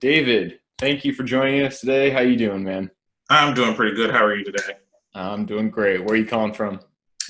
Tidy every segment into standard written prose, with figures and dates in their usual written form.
David, thank you for joining us today. How you doing, man? I'm doing pretty good. How are you today? I'm doing great. Where are you calling from?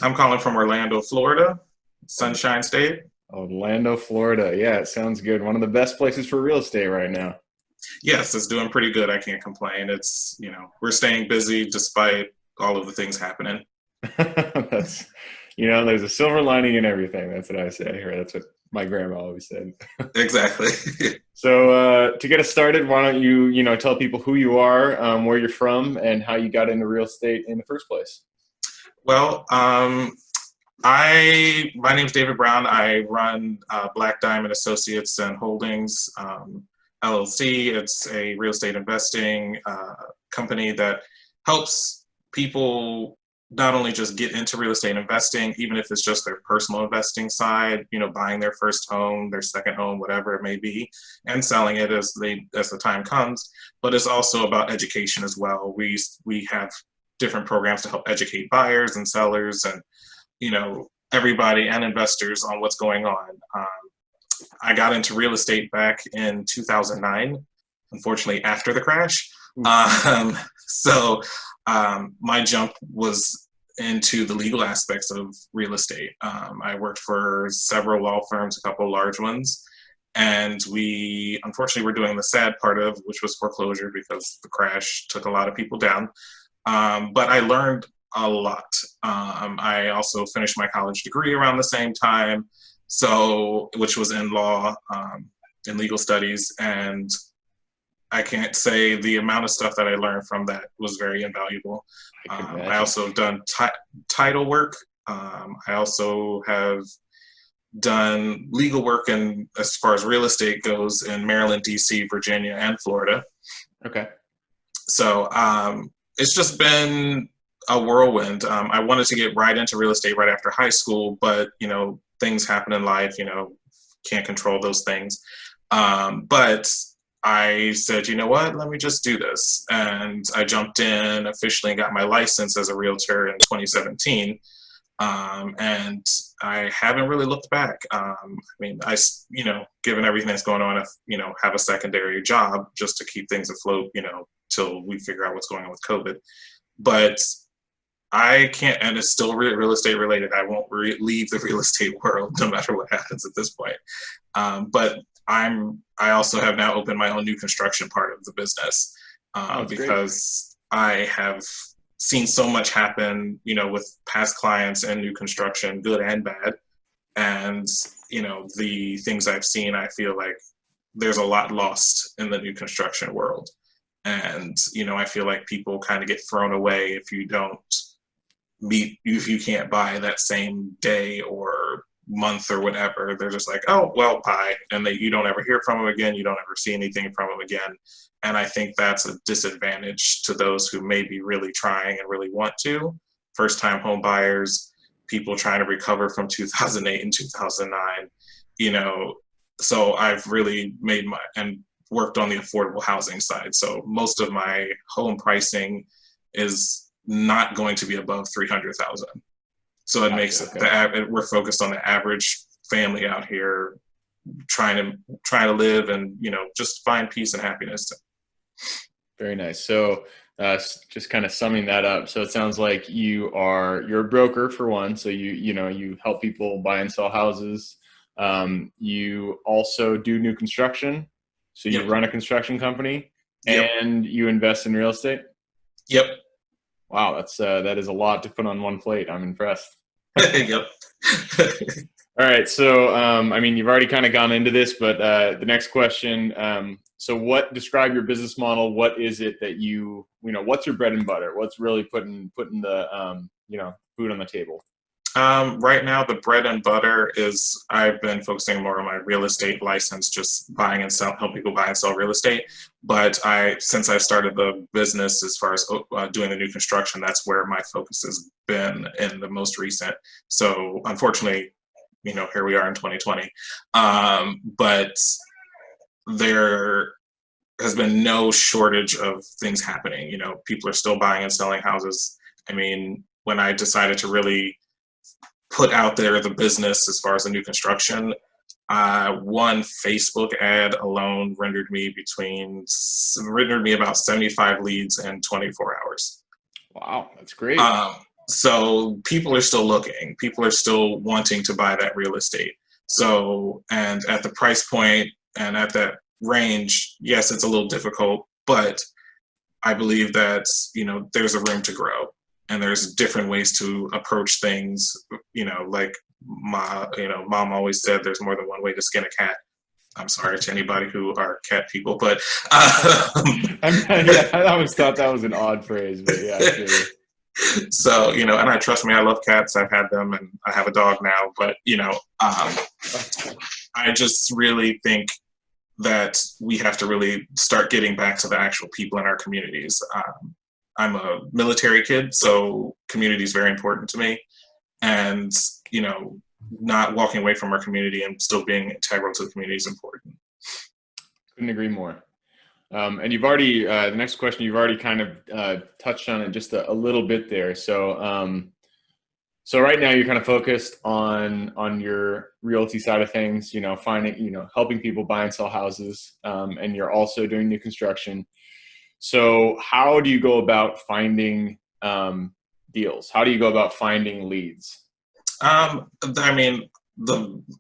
I'm calling from Orlando, Florida, Sunshine State. Orlando, Florida. Yeah, it sounds good. One of the best places for real estate right now. Yes, it's doing pretty good. I can't complain. We're staying busy despite all of the things happening. That's, there's a silver lining in everything. That's what I say, or that's what my grandma always said. Exactly. So, to get us started, why don't you, tell people who you are, where you're from, and how you got into real estate in the first place? Well, my name's David Brown. I run Black Diamond Associates and Holdings LLC. It's a real estate investing company that helps people not only just get into real estate investing, even if it's just their personal investing side, buying their first home, their second home, whatever it may be, and selling it as the time comes. But it's also about education as well. We have different programs to help educate buyers and sellers and everybody and investors on what's going on. I got into real estate back in 2009, unfortunately after the crash. My jump was into the legal aspects of real estate. I worked for several law firms, a couple large ones, and we unfortunately were doing the sad part of, which was foreclosure, because the crash took a lot of people down. But I learned a lot. I also finished my college degree around the same time, which was in law, in legal studies, and I can't say the amount of stuff that I learned from that was very invaluable. I can I imagine. also done title work. I also have done legal work, and as far as real estate goes, in Maryland, DC, Virginia, and Florida. Okay. So it's just been a whirlwind. I wanted to get right into real estate right after high school, but things happen in life. Can't control those things. But I said, you know what? Let me just do this, and I jumped in officially and got my license as a realtor in 2017. And I haven't really looked back. Given everything that's going on, have a secondary job just to keep things afloat, till we figure out what's going on with COVID. But I can't, and it's still real estate related. I won't leave the real estate world no matter what happens at this point. But I also have now opened my own new construction part of the business, Oh, that's great. because I have seen so much happen, with past clients and new construction, good and bad. And, the things I've seen, I feel like there's a lot lost in the new construction world. And, I feel like people kind of get thrown away if you can't buy that same day or month or whatever. They're just like, oh, well, bye. And you don't ever hear from them again. You don't ever see anything from them again. And I think that's a disadvantage to those who may be really trying and really want to. First time home buyers, people trying to recover from 2008 and 2009, so I've really and worked on the affordable housing side. So most of my home pricing is not going to be above 300,000. So it makes Gotcha. Okay. we're focused on the average family out here trying to live and just find peace and happiness. Very nice. So, just kind of summing that up. So it sounds like you're a broker for one. So you help people buy and sell houses. You also do new construction. So you Yep. run a construction company Yep. and you invest in real estate. Yep. Wow, that is a lot to put on one plate. I'm impressed. Yep. All right, so you've already kind of gone into this, but the next question. So, describe your business model? What is it that what's your bread and butter? What's really putting the food on the table? Right now, the bread and butter is I've been focusing more on my real estate license, just buying and sell, help people buy and sell real estate. But since I started the business, as far as doing the new construction, that's where my focus has been in the most recent. So unfortunately, here we are in 2020. But there has been no shortage of things happening. People are still buying and selling houses. When I decided to really put out there the business as far as the new construction, One Facebook ad alone rendered me about 75 leads in 24 hours. Wow, that's great. So people are still looking. People are still wanting to buy that real estate. So, and at the price point and at that range, yes, it's a little difficult, but I believe that, there's a room to grow, and there's different ways to approach things. Like mom always said, there's more than one way to skin a cat. I'm sorry to anybody who are cat people, but Yeah, I always thought that was an odd phrase, but yeah, I feel you. So, and I trust me, I love cats. I've had them and I have a dog now, but, I just really think that we have to really start getting back to the actual people in our communities. I'm a military kid, so community is very important to me. And, not walking away from our community and still being integral to the community is important. Couldn't agree more. And you've already, the next question, you've already kind of touched on it just a little bit there. So, so right now you're kind of focused on your realty side of things, finding, helping people buy and sell houses, and you're also doing new construction. So how do you go about finding deals? How do you go about finding leads? I mean,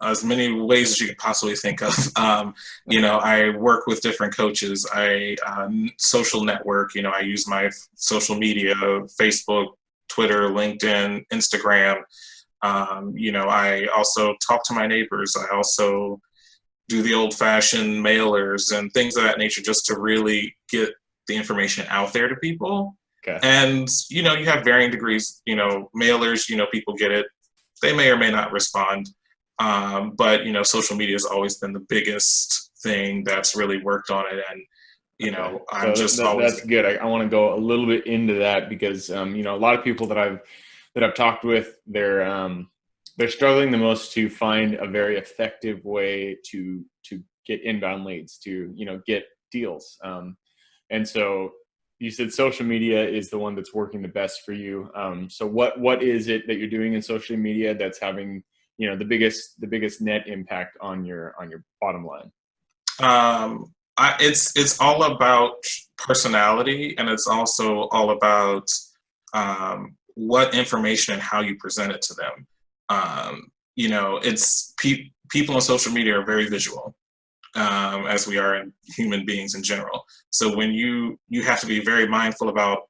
as many ways as you could possibly think of. I work with different coaches. I social network. I use my social media, Facebook, Twitter, LinkedIn, Instagram. I also talk to my neighbors. I also do the old-fashioned mailers and things of that nature, just to really get the information out there to people. Okay. And you have varying degrees. Mailers. People get it. They may or may not respond. But social media has always been the biggest thing that's really worked on it. And, Okay. I'm So just always. that's good. I want to go a little bit into that because, a lot of people that I've talked with, they're struggling the most to find a very effective way to get inbound leads, to, get deals. And so you said social media is the one that's working the best for you. So what is it that you're doing in social media that's having, the biggest net impact on your bottom line? It's all about personality, and it's also all about what information and how you present it to them. It's people on social media are very visual, as we are in human beings in general. So when you have to be very mindful about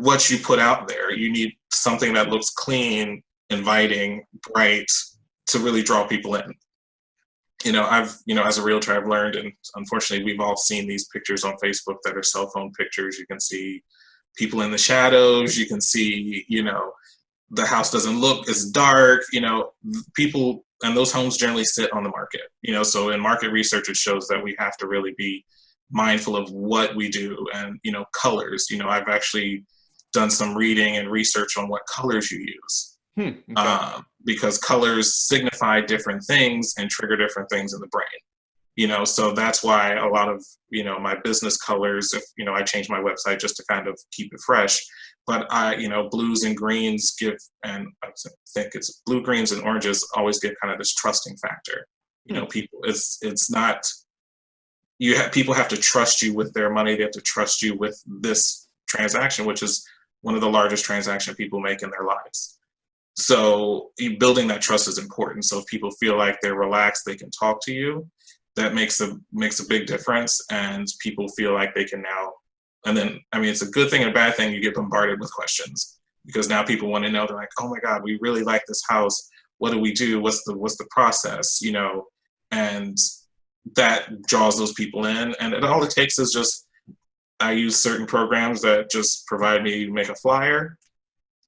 what you put out there. You need something that looks clean, inviting, bright, to really draw people in. As a realtor, I've learned, and unfortunately, we've all seen these pictures on Facebook that are cell phone pictures. You can see people in the shadows. You can see, the house doesn't look, it's dark. People, and those homes generally sit on the market. So in market research, it shows that we have to really be mindful of what we do, and colors. I've actually done some reading and research on what colors you use. Okay. Because colors signify different things and trigger different things in the brain. So that's why a lot of my business colors, if I change my website just to kind of keep it fresh, but blues and greens give, and I think it's blue, greens, and oranges always give kind of this trusting factor. People, it's not, people have to trust you with their money. They have to trust you with this transaction, which is one of the largest transactions people make in their lives. So building that trust is important. So if people feel like they're relaxed, they can talk to you, that makes a big difference. And people feel like they can now, and then, it's a good thing and a bad thing. You get bombarded with questions because now people want to know. They're like, oh my God, we really like this house. What do we do? What's the process? And that draws those people in. And all it takes is just, I use certain programs that just provide me, make a flyer.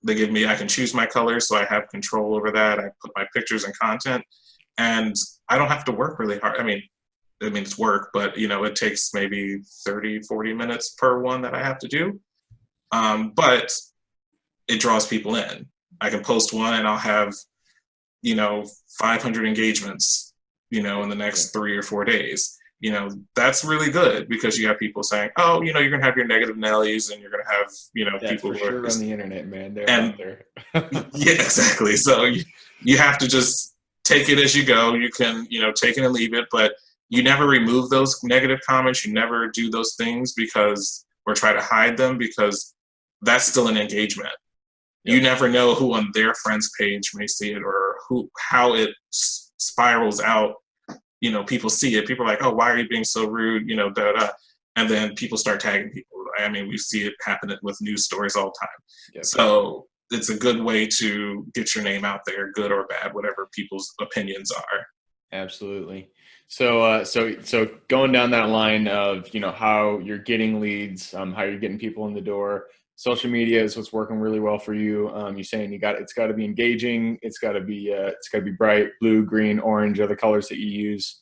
They give me, I can choose my colors, so I have control over that. I put my pictures and content, and I don't have to work really hard. It's work, but it takes maybe 30, 40 minutes per one that I have to do. But it draws people in. I can post one and I'll have, 500 engagements, in the next 3 or 4 days. That's really good because you have people saying, oh, you're going to have your negative Nellies, and you're going to have, That's people for who are sure on the internet, man. They're and out there. yeah, exactly. So you have to just take it as you go. You can, take it and leave it, but you never remove those negative comments. You never do those things or try to hide them, because that's still an engagement. Yep. You never know who on their friends page may see it, or how it spirals out. People see it. People are like, oh, why are you being so rude? Da da. And then people start tagging people. I mean, we see it happen with news stories all the time. Yep. So it's a good way to get your name out there, good or bad, whatever people's opinions are. Absolutely. So, so going down that line of, how you're getting leads, how you're getting people in the door, social media is what's working really well for you. You're saying it's got to be engaging. It's got to be bright, blue, green, orange are the colors that you use.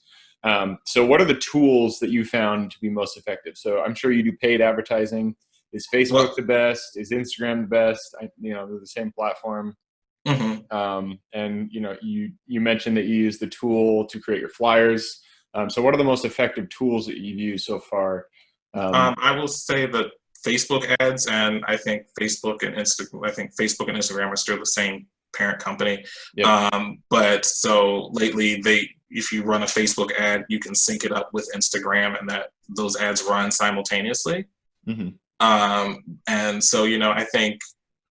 So what are the tools that you found to be most effective? So I'm sure you do paid advertising. Is Facebook the best? Is Instagram the best? They're the same platform. Mm-hmm. And you mentioned that you use the tool to create your flyers. So what are the most effective tools that you've used so far? I will say that Facebook ads, and I think Facebook and Instagram are still the same parent company. Yep. But so lately, if you run a Facebook ad, you can sync it up with Instagram, and those ads run simultaneously. Mm-hmm. And so, I think,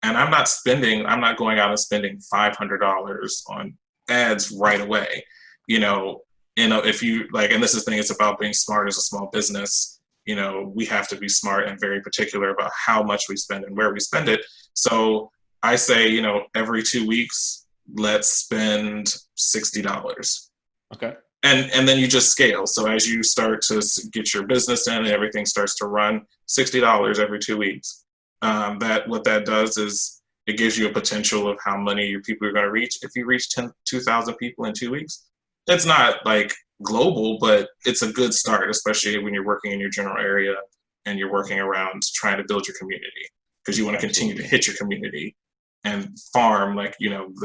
and I'm not going out and spending $500 on ads right away. If you like, and this is the thing, it's about being smart as a small business. We have to be smart and very particular about how much we spend and where we spend it. So I say, every 2 weeks, let's spend $60. Okay. And then you just scale. So as you start to get your business in and everything starts to run, $60 every 2 weeks. What that does is it gives you a potential of how many your people are going to reach. If you reach 2,000 people in 2 weeks, it's not like global, but it's a good start, especially when you're working in your general area and you're working around trying to build your community, because you want to continue to hit your community and farm, like,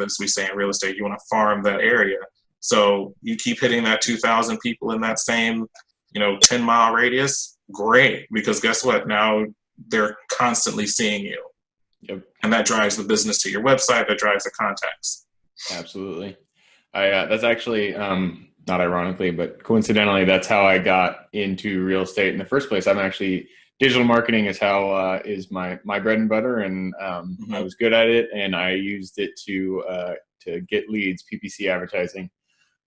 as we say in real estate, you want to farm that area. So you keep hitting that 2,000 people in that same, 10-mile radius, great, because guess what? Now they're constantly seeing you. Yep. And that drives the business to your website, that drives the contacts. Absolutely. That's actually, not ironically, but coincidentally, that's how I got into real estate in the first place. Digital marketing is is my bread and butter, and Mm-hmm. I was good at it, and I used it to get leads, PPC advertising.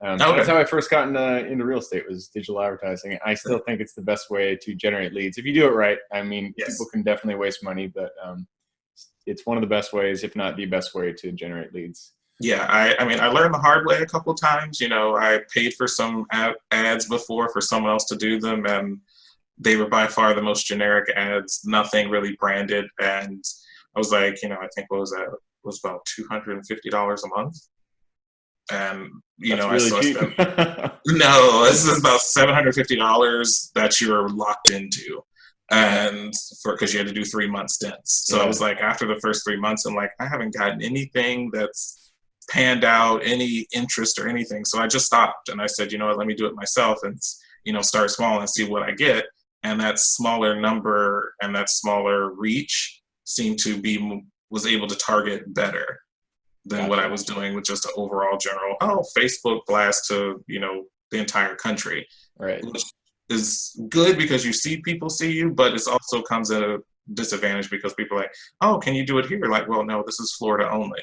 So that's how I first got into real estate, was digital advertising. I still think it's the best way to generate leads if you do it right. I mean, Yes. People can definitely waste money, but it's one of the best ways, if not the best way, to generate leads. Yeah, I mean, I learned the hard way a couple of times. I paid for some ads before for someone else to do them, and they were by far the most generic ads, nothing really branded. And I was like, I think what was that? It was about $250 a month. And That's really cheap. No, this is about $750 that you're locked into, and because you had to do 3 month stints. So I was like, after the first 3 months, I'm like, I haven't gotten anything that's panned out, any interest or anything. So I just stopped, and I said, let me do it myself, and start small and see what I get. And that smaller number and that smaller reach was able to target better than what I was doing with just an overall general, Facebook blast to, the entire country. Right. Which is good because you see people see you, but it also comes at a disadvantage because people are like, oh, can you do it here? Like, well, no, this is Florida only.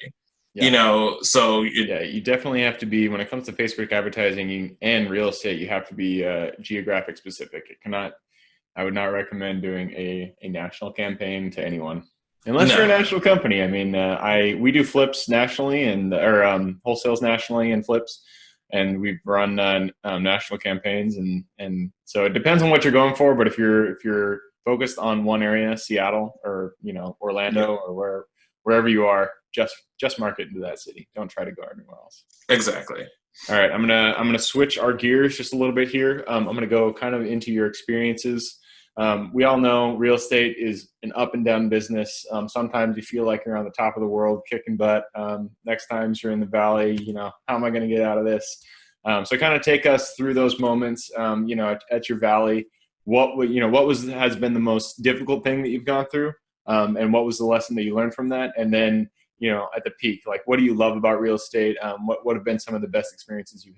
Yeah. So you definitely have to be, when it comes to Facebook advertising and real estate, you have to be geographic specific. I would not recommend doing a national campaign to anyone. Unless you're a national company. I mean, we do flips nationally or wholesales nationally and flips, and we've run national campaigns, and so it depends on what you're going for. But if you're focused on one area, Seattle or Orlando or wherever you are, just market into that city. Don't try to go anywhere else. Exactly. All right, I'm gonna switch our gears just a little bit here. I'm gonna go kind of into your experiences. We all know real estate is an up and down business. Sometimes you feel like you're on the top of the world, kicking butt. Next times you're in the valley, how am I going to get out of this? So kind of take us through those moments, at your valley. What has been the most difficult thing that you've gone through? And what was the lesson that you learned from that? And then, you know, at the peak? Like, what do you love about real estate? What have been some of the best experiences you've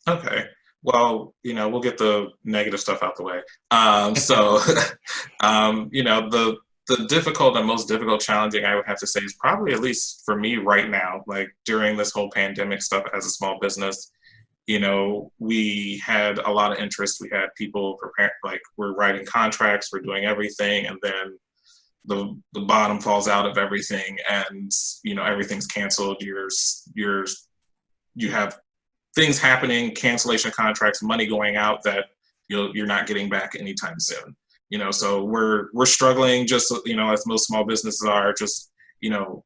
Okay. Well, we'll get the negative stuff out the way. had? So, the difficult and most difficult challenging I would have to say is probably, at least for me right now, like during this whole pandemic stuff as a small business, we had a lot of interest. We had people prepare, like we're writing contracts, we're doing everything, and then the bottom falls out of everything, and everything's canceled. You have things happening, cancellation of contracts, money going out that you're not getting back anytime soon. So we're struggling, just as most small businesses are, just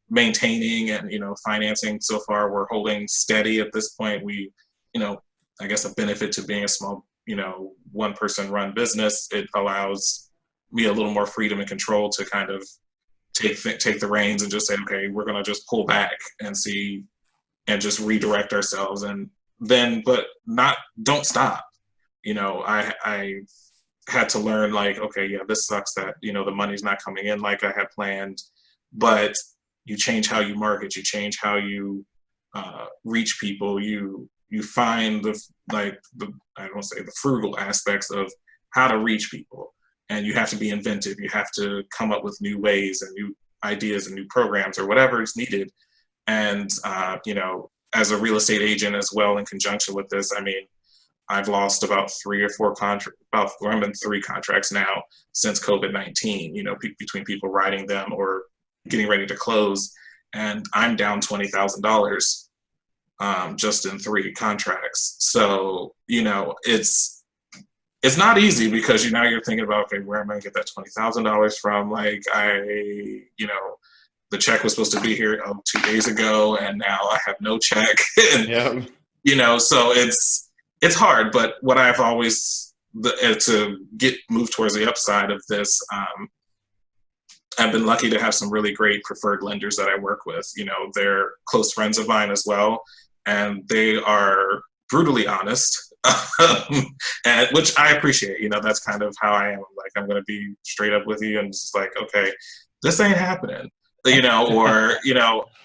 maintaining and financing. So far, we're holding steady at this point. We, I guess a benefit to being a small, one person run business, it allows me a little more freedom and control to kind of take the reins and just say, okay, we're gonna just pull back and see and just redirect ourselves, and then but not don't stop. I had to learn, like, okay, yeah, this sucks that the money's not coming in like I had planned, but you change how you market, you change how you reach people, you find the I don't want to say the frugal aspects of how to reach people, and you have to be inventive, you have to come up with new ways and new ideas and new programs or whatever is needed. And as a real estate agent as well, in conjunction with this, I mean, I've lost about 3 or 4 contracts. I'm in 3 contracts now since COVID-19. Between people writing them or getting ready to close, and I'm down $20,000 just in 3 contracts. So it's not easy, because now you're thinking about, okay, where am I going to get that $20,000 from? Like the check was supposed to be here 2 days ago, and now I have no check. And, Yeah. So it's hard. But what I've always, to move towards the upside of this, I've been lucky to have some really great preferred lenders that I work with. They're close friends of mine as well, and they are brutally honest, and which I appreciate. That's kind of how I am. Like, I'm going to be straight up with you, and it's like, okay, this ain't happening. Or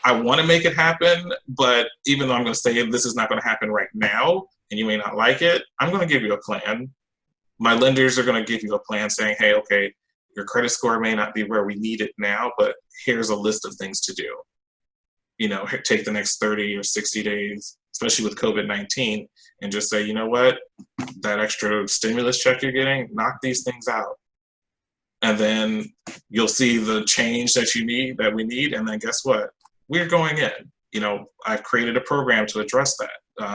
I want to make it happen, but even though I'm going to say this is not going to happen right now, and you may not like it, I'm going to give you a plan. My lenders are going to give you a plan saying, hey, okay, your credit score may not be where we need it now, but here's a list of things to do. Take the next 30 or 60 days, especially with COVID-19, and just say, you know what, that extra stimulus check you're getting, knock these things out. And then you'll see the change that we need. And then guess what? We're going in. I've created a program to address that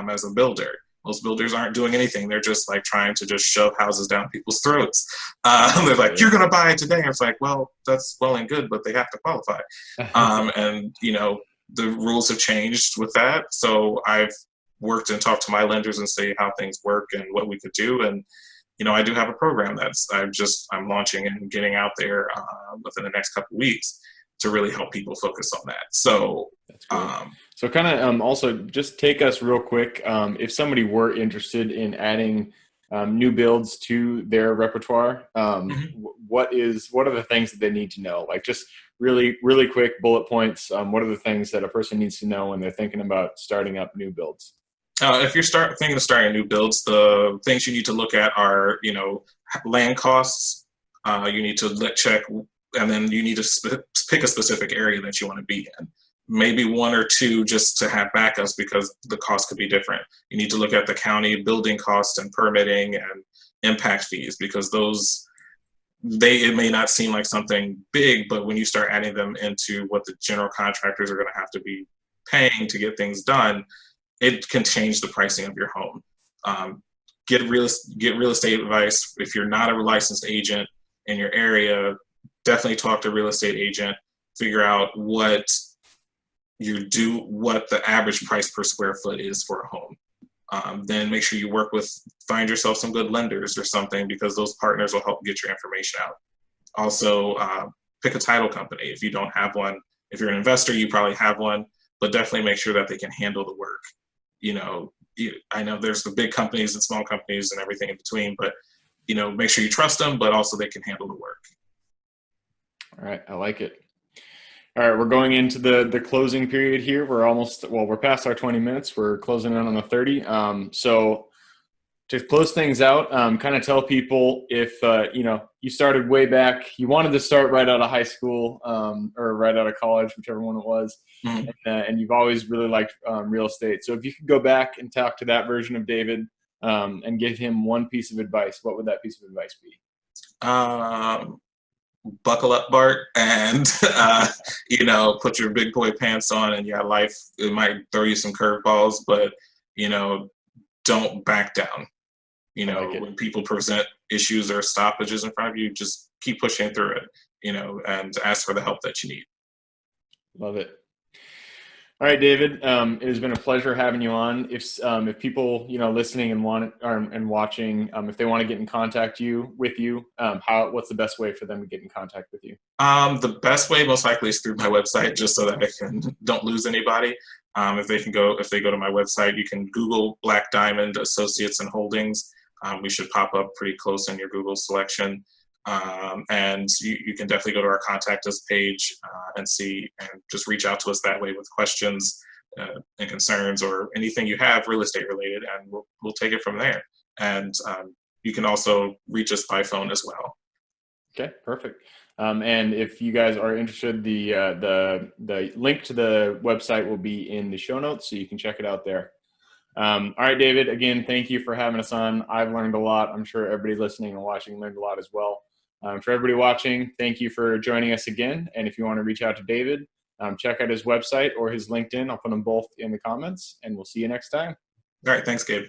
as a builder. Most builders aren't doing anything. They're just like trying to just shove houses down people's throats. They're like, you're going to buy it today. And it's like, well, that's well and good, but they have to qualify. And the rules have changed with that. So I've worked and talked to my lenders and say how things work and what we could do. And I do have a program I'm launching and getting out there within the next couple of weeks to really help people focus on that. So that's cool. So kind of also just take us real quick. If somebody were interested in adding new builds to their repertoire, what are the things that they need to know? Like, just really, really quick bullet points. What are the things that a person needs to know when they're thinking about starting up new builds? If you're thinking of starting new builds, the things you need to look at are, land costs. You need to check, and then you need to pick a specific area that you want to be in. Maybe 1 or 2 just to have backups, because the cost could be different. You need to look at the county building costs and permitting and impact fees, because it may not seem like something big, but when you start adding them into what the general contractors are going to have to be paying to get things done, it can change the pricing of your home. Get real estate advice. If you're not a licensed agent in your area, definitely talk to a real estate agent. Figure out what the average price per square foot is for a home. Then make sure you find yourself some good lenders or something, because those partners will help get your information out. Also, pick a title company if you don't have one. If you're an investor, you probably have one, but definitely make sure that they can handle the work. I know there's the big companies and small companies and everything in between, but make sure you trust them, but also they can handle the work. All right, I like it. All right, we're going into the closing period here. We're past our 20 minutes. We're closing in on the 30. So to close things out, kind of tell people if you started way back, you wanted to start right out of high school or right out of college, whichever one it was, Mhm. and you've always really liked real estate. So if you could go back and talk to that version of David and give him one piece of advice, what would that piece of advice be? Um, Buckle up, Bart, and put your big boy pants on. And yeah, life, it might throw you some curveballs, but you know, don't back down. I like it. When people present issues or stoppages in front of you, just keep pushing through it. And ask for the help that you need. Love it. All right, David. It has been a pleasure having you on. If people listening and and watching, if they want to get in contact with you, what's the best way for them to get in contact with you? The best way most likely is through my website, just so that I can don't lose anybody. If they go to my website, you can Google Black Diamond Associates and Holdings. We should pop up pretty close in your Google selection. And you can definitely go to our contact us page and just reach out to us that way with questions and concerns or anything you have real estate related, and we'll take it from there. And you can also reach us by phone as well. Okay, perfect. And if you guys are interested, the link to the website will be in the show notes, so you can check it out there. All right, David. Again, thank you for having us on. I've learned a lot. I'm sure everybody listening and watching learned a lot as well. For everybody watching, thank you for joining us again. And if you want to reach out to David, check out his website or his LinkedIn. I'll put them both in the comments, and we'll see you next time. All right, thanks, Gabe.